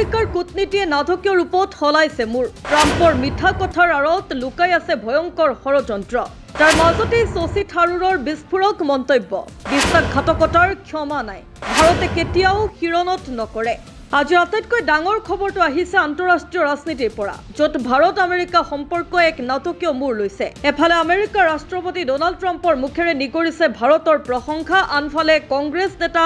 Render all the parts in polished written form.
আমেৰিকাৰ কূটনীতিয়ে নাটকীয় ৰূপত সলাইছে মূৰ। ট্ৰাম্পৰ মিঠা কথাৰ আঁৰত লুকাই আছে ভয়ংকৰ ষড়যন্ত্ৰ। তাৰ মাজতেই শশী থাৰুৰৰ বিস্ফোৰক মন্তব্য, বিশ্বাসঘাতকতাৰ ক্ষমা নাই, ভাৰতে কেতিয়াও শিৰণত নকৰে। আজি আটাইতকৈ ডাঙৰ খবৰটো আহিছে আন্তঃৰাষ্ট্ৰীয় ৰাজনীতিৰ পৰা, য'ত ভাৰত আমেৰিকা সম্পৰ্ক এক নাটকীয় মূৰ লৈছে। এফালে আমেৰিকাৰ ৰাষ্ট্ৰপতি ডনাল্ড ট্ৰাম্পৰ মুখেৰে নিগৰিছে ভাৰতৰ প্ৰশংসা, আনফালে কংগ্ৰেছ নেতা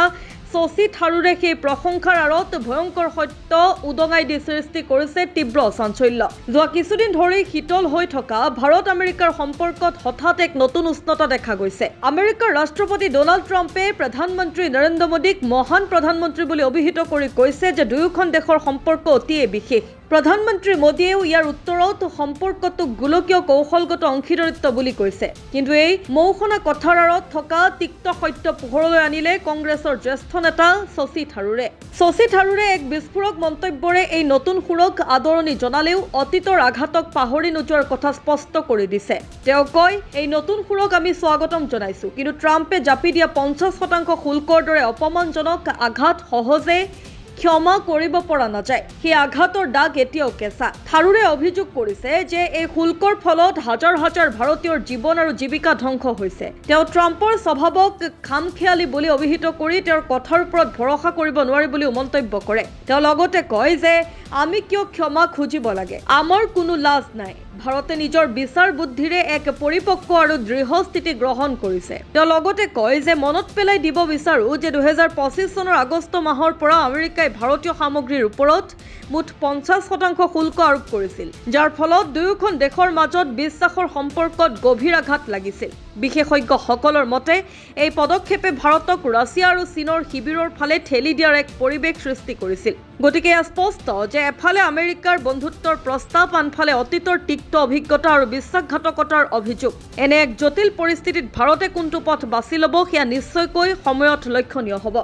শশী থাৰুৰে সেই প্ৰশংসাৰ আঁৰত ভয়ংকৰ সত্য উদঙাই দি সৃষ্টি কৰিছে তীব্ৰ চাঞ্চল্য। যোৱা কিছুদিন ধৰি শীতল হৈ থকা ভাৰত আমেৰিকাৰ সম্পৰ্কত হঠাৎ এক নতুন উষ্ণতা দেখা গৈছে। আমেৰিকাৰ ৰাষ্ট্ৰপতি ডনাল্ড ট্ৰাম্পে প্ৰধানমন্ত্ৰী নৰেন্দ্ৰ মোদীক মহান প্ৰধানমন্ত্ৰী বুলি অভিহিত কৰি কৈছে যে দুয়োখন দেশৰ সম্পৰ্ক অতিয়ে বিশেষ। প্ৰধানমন্ত্ৰী মোদীয়েও ইয়াৰ উত্তৰত সম্পৰ্কটোক গোলকীয় কৌশলগত অংশীদাৰিত্ব বুলি কৈছে। কিন্তু এই মৌসনা কথাৰ আঁৰত থকা তিক্ত সত্য পোহৰলৈ আনিলে কংগ্ৰেছৰ জ্যেষ্ঠ নেতা শশী থাৰুৰে। শশী থাৰুৰে এক বিস্ফোৰক মন্তব্যৰে এই নতুন সুৰক আদৰণি জনালেও অতীতৰ আঘাতক পাহৰি নোযোৱাৰ কথা স্পষ্ট কৰি দিছে। তেওঁ কয়, এই নতুন সুৰক আমি স্বাগতম জনাইছো, কিন্তু ট্ৰাম্পে জাপি দিয়া 50% শুল্কৰ দৰে অপমানজনক আঘাত সহজে ক্ষমা কৰিব পৰা নাযায়। সেই আঘাতৰ দাগ এতিয়াও কেঁচা। থাৰুৰে অভিযোগ কৰিছে যে এই শুল্কৰ ফলত হাজাৰ হাজাৰ ভাৰতীয়ৰ জীৱন আৰু জীৱিকা ধ্বংস হৈছে। তেওঁ ট্ৰাম্পৰ স্বভাৱক খামখেয়ালি বুলি অভিহিত কৰি তেওঁৰ কথাৰ ওপৰত ভৰসা কৰিব নোৱাৰি বুলিও মন্তব্য কৰে। তেওঁ লগতে কয় যে আমি কিয় ক্ষমা খুজিব লাগে, আমাৰ কোনো লাজ নাই। ভাৰতে নিজৰ বিচাৰ বুদ্ধিৰে এক পৰিপক্ক আৰু দৃঢ় স্থিতি গ্ৰহণ কৰিছে। তেওঁ লগতে কয় যে মনত পেলাই দিব বিচাৰো যে 2025 চনৰ আগষ্ট মাহৰ পৰা আমেৰিকাই ভাৰতীয় সামগ্ৰীৰ ওপৰত মুঠ 50% শুল্ক আৰোপ কৰিছিল, যাৰ ফলত দুয়োখন দেশৰ মাজত বিশ্বাসৰ সম্পৰ্কত গভীৰ আঘাত লাগিছিল। বিশেষজ্ঞসকলৰ মতে এই পদক্ষেপে ভাৰতক ৰাছিয়া আৰু চীনৰ শিবিৰৰ ফালে ঠেলি দিয়াৰ এক পৰিৱেশ সৃষ্টি কৰিছিল। গতিকে এয়া স্পষ্ট যে এফালে আমেৰিকাৰ বন্ধুত্বৰ প্ৰস্তাৱ, আনফালে অতীতৰ তিক্ত অভিজ্ঞতা আৰু বিশ্বাসঘাতকতাৰ অভিযোগ। এনে এক জটিল পৰিস্থিতিত ভাৰতে কোনটো পথ বাছি ল'ব সেয়া নিশ্চয়কৈ সময়ত লক্ষণীয় হ'ব।